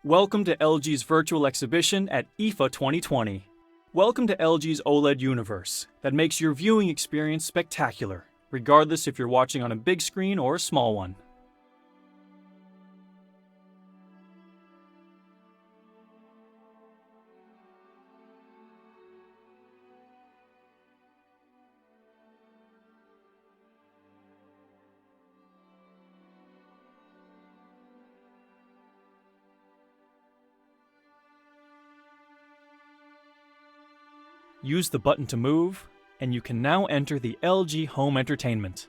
Welcome to LG's virtual exhibition at IFA 2020. Welcome to LG's OLED universe that makes your viewing experience spectacular, regardless if you're watching on a big screen or a small one. Use the button to move, and you can now enter the LG home entertainment.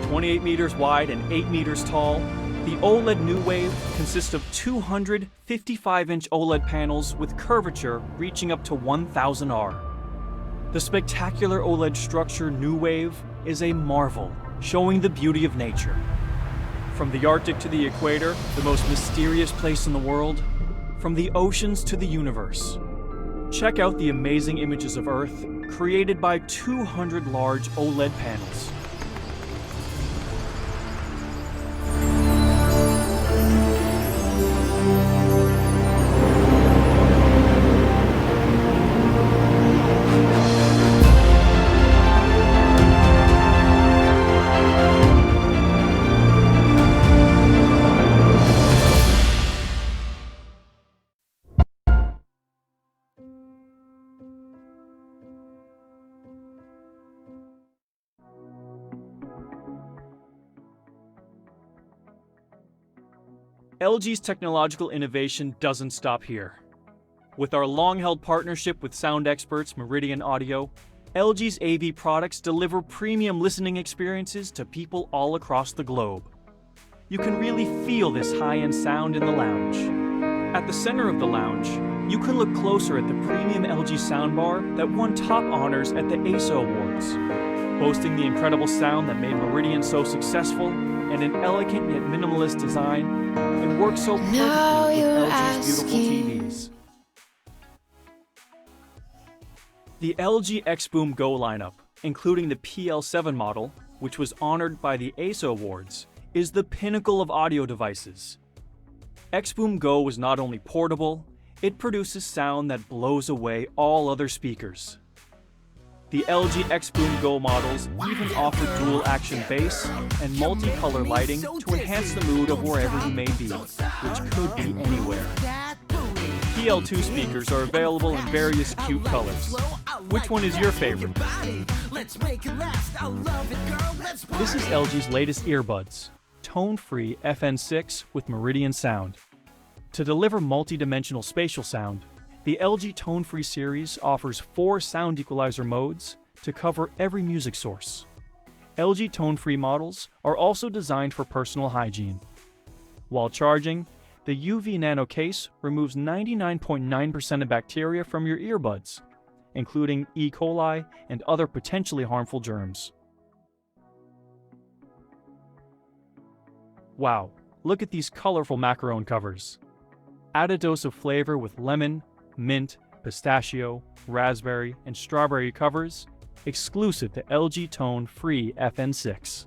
.28 meters wide and 8 meters tall, the OLED New Wave consists of 200 55-inch OLED panels with curvature reaching up to 1000 R. The spectacular OLED structure New Wave is a marvel, showing the beauty of nature. From the Arctic to the equator, the most mysterious place in the world, from the oceans to the universe. Check out the amazing images of Earth created by 200 large OLED panels. LG's technological innovation doesn't stop here. With our long-held partnership with sound experts Meridian Audio, LG's AV products deliver premium listening experiences to people all across the globe. You can really feel this high-end sound in the lounge. At the center of the lounge, you can look closer at the premium LG soundbar that won top honors at the IFA Awards, boasting the incredible sound that made Meridian so successful and an elegant yet minimalist design. It works so perfectly with LG's beautiful TVs. The LG X-Boom Go lineup, including the PL7 model, which was honored by the IFA Awards, is the pinnacle of audio devices. X-Boom Go is not only portable, it produces sound that blows away all other speakers. The LG X-Boom Go models even offer dual-action bass and multicolor lighting to enhance the mood of wherever you may be, which could be anywhere. PL2 speakers are available in various cute colors. Which one is your favorite? This is LG's latest earbuds, tone-free FN6 with Meridian sound. To deliver multi-dimensional spatial sound, the LG Tone-Free series offers 4 sound equalizer modes to cover every music source. LG Tone-Free models are also designed for personal hygiene. While charging, the UV Nano case removes 99.9% of bacteria from your earbuds, including E. coli and other potentially harmful germs. Wow, look at these colorful macaron covers. Add a dose of flavor with lemon, mint, pistachio, raspberry, and strawberry covers, exclusive to LG Tone Free FN6.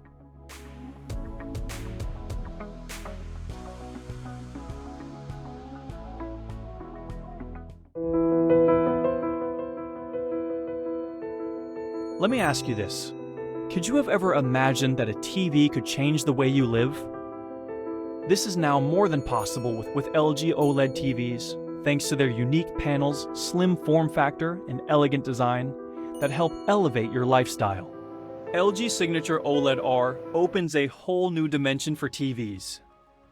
Let me ask you this. Could you have ever imagined that a TV could change the way you live? This is now more than possible with LG OLED TVs, thanks to their unique panels, slim form factor, and elegant design that help elevate your lifestyle. LG Signature OLED R opens a whole new dimension for TVs.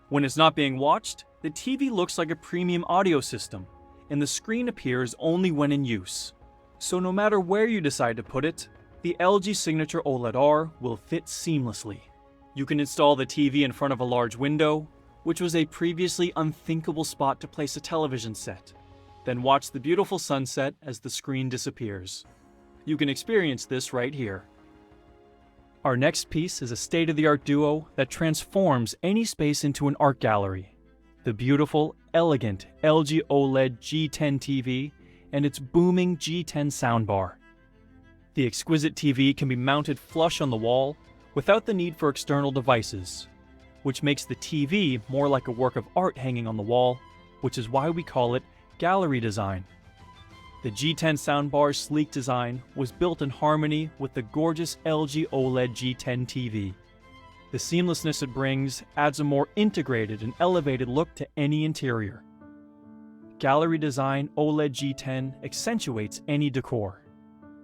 When it's not being watched, the TV looks like a premium audio system, and the screen appears only when in use. So no matter where you decide to put it, the LG Signature OLED R will fit seamlessly. You can install the TV in front of a large window, which was a previously unthinkable spot to place a television set. Then watch the beautiful sunset as the screen disappears. You can experience this right here. Our next piece is a state-of-the-art duo that transforms any space into an art gallery. The beautiful, elegant LG OLED G10 TV and its booming G10 soundbar. The exquisite TV can be mounted flush on the wall without the need for external devices, which makes the TV more like a work of art hanging on the wall, which is why we call it gallery design. The G10 soundbar's sleek design was built in harmony with the gorgeous LG OLED G10 TV. The seamlessness it brings adds a more integrated and elevated look to any interior. Gallery design OLED G10 accentuates any decor.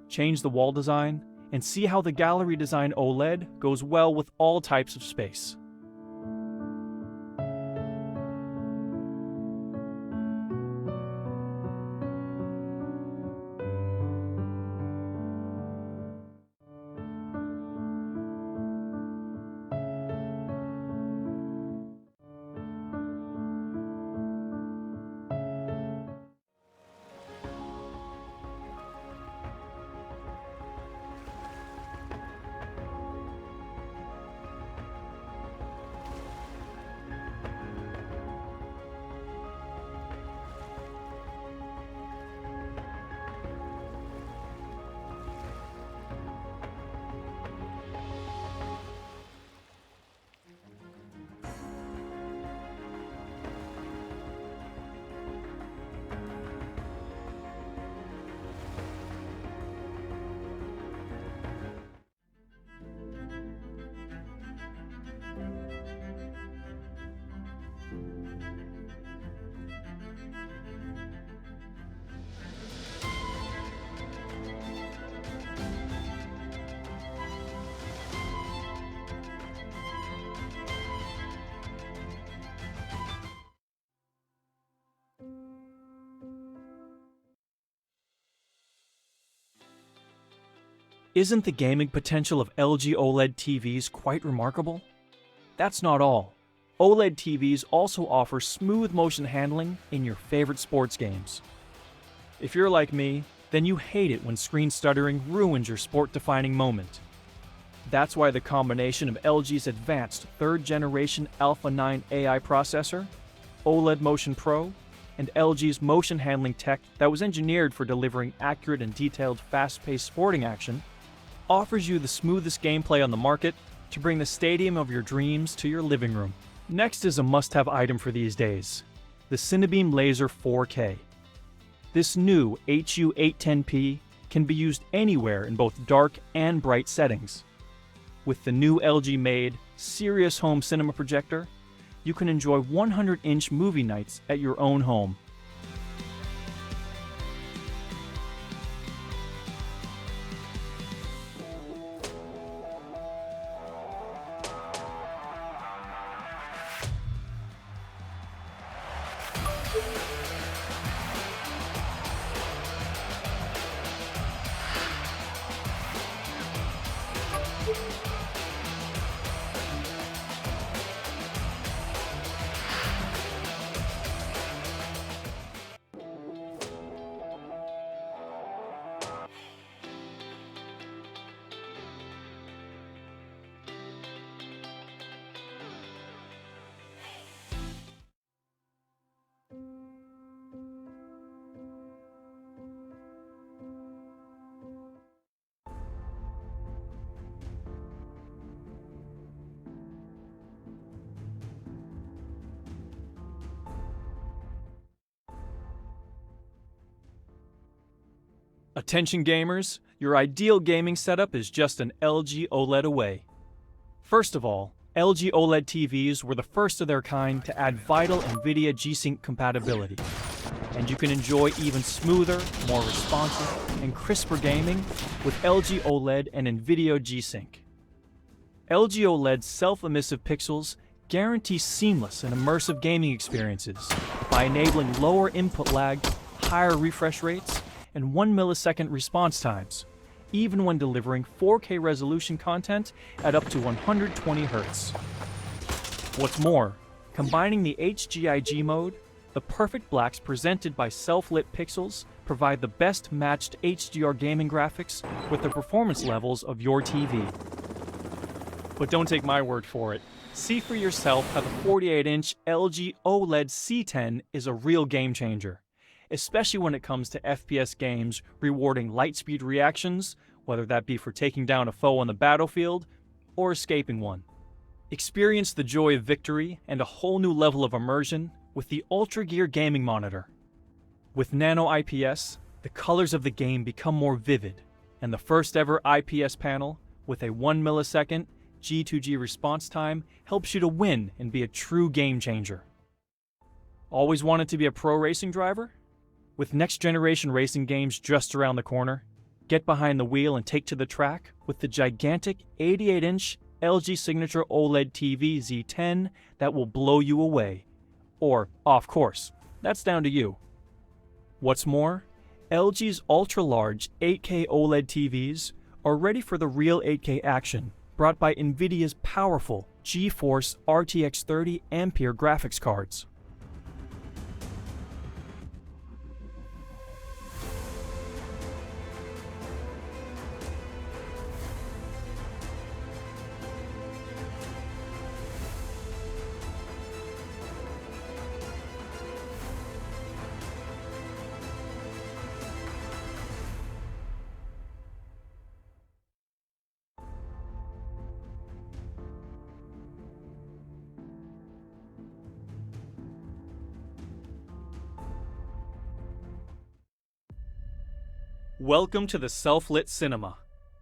Change the wall design and see how the gallery design OLED goes well with all types of space. Isn't the gaming potential of LG OLED TVs quite remarkable? That's not all. OLED TVs also offer smooth motion handling in your favorite sports games. If you're like me, then you hate it when screen stuttering ruins your sport-defining moment. That's why the combination of LG's advanced 3rd generation Alpha 9 AI processor, OLED Motion Pro, and LG's motion handling tech that was engineered for delivering accurate and detailed fast-paced sporting action offers you the smoothest gameplay on the market to bring the stadium of your dreams to your living room. Next is a must-have item for these days, the Cinebeam Laser 4K. This new HU810P can be used anywhere in both dark and bright settings. With the new LG-made Serious Home Cinema projector, you can enjoy 100-inch movie nights at your own home. Attention gamers, your ideal gaming setup is just an LG OLED away. First of all, LG OLED TVs were the first of their kind to add vital NVIDIA G-Sync compatibility, and you can enjoy even smoother, more responsive, and crisper gaming with LG OLED and NVIDIA G-Sync. LG OLED's self-emissive pixels guarantee seamless and immersive gaming experiences by enabling lower input lag, higher refresh rates, and 1 millisecond response times, even when delivering 4K resolution content at up to 120 Hz. What's more, combining the HGIG mode, the perfect blacks presented by self-lit pixels provide the best matched HDR gaming graphics with the performance levels of your TV. But don't take my word for it. See for yourself how the 48-inch LG OLED C10 is a real game changer, especially when it comes to FPS games rewarding light-speed reactions, whether that be for taking down a foe on the battlefield or escaping one. Experience the joy of victory and a whole new level of immersion with the Ultra Gear gaming monitor. With Nano IPS, the colors of the game become more vivid, and the first ever IPS panel with a 1 millisecond G2G response time helps you to win and be a true game changer. Always wanted to be a pro racing driver? With next-generation racing games just around the corner, get behind the wheel and take to the track with the gigantic 88-inch LG Signature OLED TV Z10 that will blow you away. Or off course. That's down to you. What's more, LG's ultra-large 8K OLED TVs are ready for the real 8K action brought by NVIDIA's powerful GeForce RTX 30 Ampere graphics cards. Welcome to the self-lit cinema.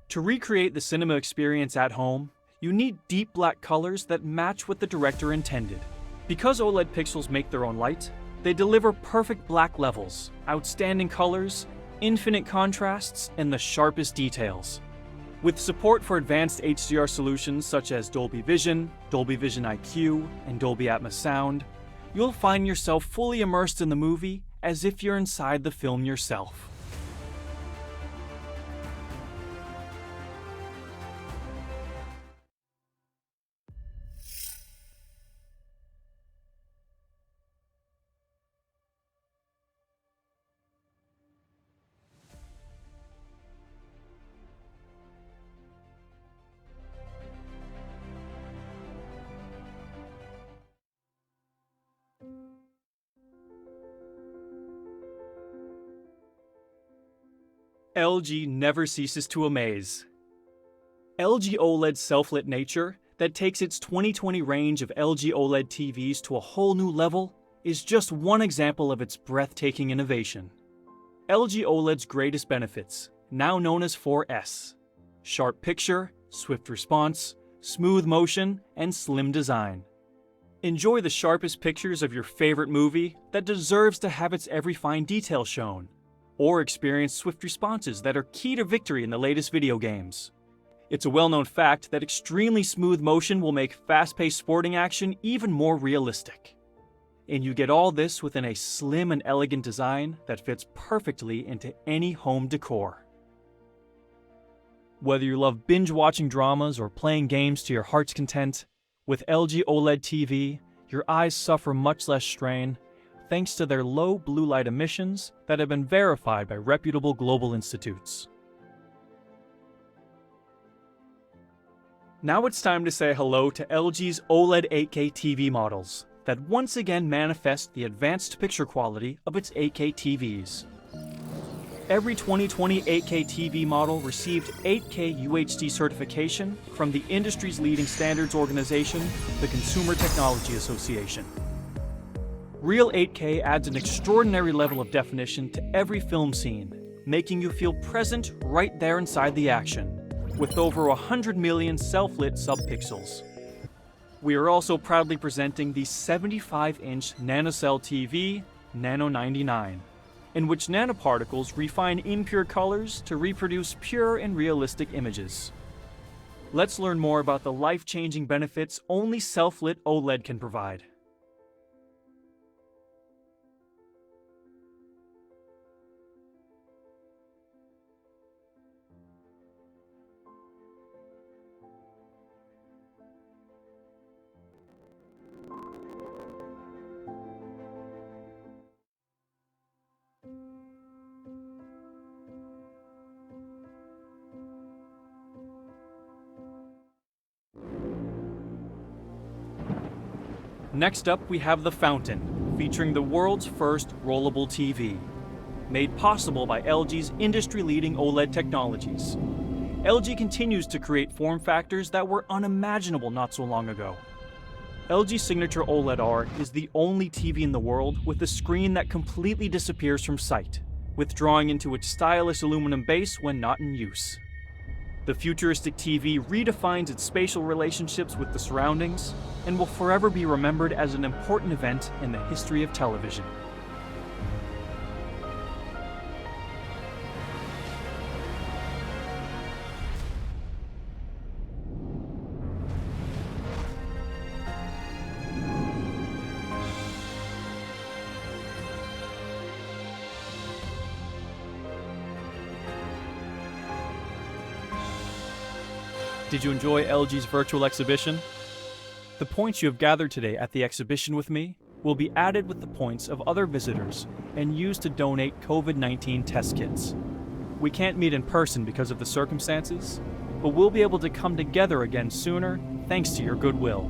To recreate the cinema experience at home, you need deep black colors that match what the director intended. Because OLED pixels make their own light, they deliver perfect black levels, outstanding colors, infinite contrasts, and the sharpest details. With support for advanced HDR solutions such as Dolby Vision IQ, and Dolby Atmos sound, you'll find yourself fully immersed in the movie as if you're inside the film yourself. LG never ceases to amaze. LG OLED's self-lit nature that takes its 2020 range of LG OLED TVs to a whole new level is just one example of its breathtaking innovation. LG OLED's greatest benefits, now known as 4S: sharp picture, swift response, smooth motion, and slim design. Enjoy the sharpest pictures of your favorite movie that deserves to have its every fine detail shown, or experience swift responses that are key to victory in the latest video games. It's a well-known fact that extremely smooth motion will make fast-paced sporting action even more realistic. And you get all this within a slim and elegant design that fits perfectly into any home decor. Whether you love binge-watching dramas or playing games to your heart's content, with LG OLED TV, your eyes suffer much less strain thanks to their low blue light emissions that have been verified by reputable global institutes. Now it's time to say hello to LG's OLED 8K TV models that once again manifest the advanced picture quality of its 8K TVs. Every 2020 8K TV model received 8K UHD certification from the industry's leading standards organization, the Consumer Technology Association. Real 8K adds an extraordinary level of definition to every film scene, making you feel present right there inside the action, with over 100 million self-lit subpixels. We are also proudly presenting the 75-inch NanoCell TV Nano 99, in which nanoparticles refine impure colors to reproduce pure and realistic images. Let's learn more about the life-changing benefits only self-lit OLED can provide. Next up, we have the Fountain, featuring the world's first rollable TV. Made possible by LG's industry-leading OLED technologies, LG continues to create form factors that were unimaginable not so long ago. LG Signature OLED R is the only TV in the world with a screen that completely disappears from sight, withdrawing into its stylish aluminum base when not in use. The futuristic TV redefines its spatial relationships with the surroundings and will forever be remembered as an important event in the history of television. Did you enjoy LG's virtual exhibition? The points you have gathered today at the exhibition with me will be added with the points of other visitors and used to donate COVID-19 test kits. We can't meet in person because of the circumstances, but we'll be able to come together again sooner thanks to your goodwill.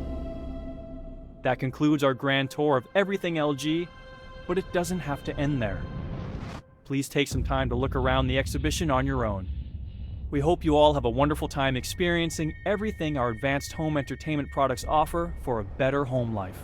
That concludes our grand tour of everything LG, but it doesn't have to end there. Please take some time to look around the exhibition on your own. We hope you all have a wonderful time experiencing everything our advanced home entertainment products offer for a better home life.